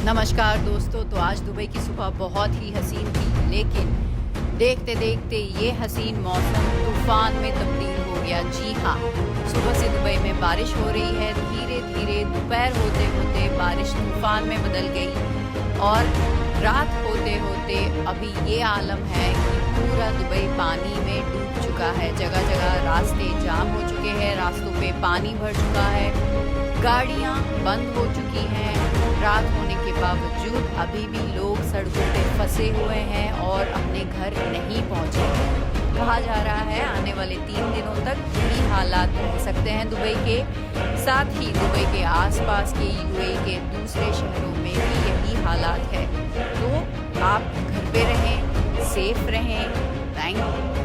नमस्कार दोस्तों। तो आज दुबई की सुबह बहुत ही हसीन थी, लेकिन देखते देखते ये हसीन मौसम तूफान में तब्दील हो गया। जी हाँ, सुबह से दुबई में बारिश हो रही है। धीरे धीरे दोपहर होते होते बारिश तूफान में बदल गई और रात होते होते अभी ये आलम है कि पूरा दुबई पानी में डूब चुका है। जगह जगह रास्ते जाम हो चुके हैं, रास्तों पे पानी भर चुका है, गाड़ियाँ बंद हो चुकी हैं। रात होने के बावजूद अभी भी लोग सड़कों पे फंसे हुए हैं और अपने घर नहीं पहुंचे। कहा जा रहा है आने वाले 3 दिनों तक यही हालात रह सकते हैं दुबई के। साथ ही दुबई के आसपास के यूएई के दूसरे शहरों में भी यही हालात है। तो आप घर पे रहें, सेफ रहें। Thank you.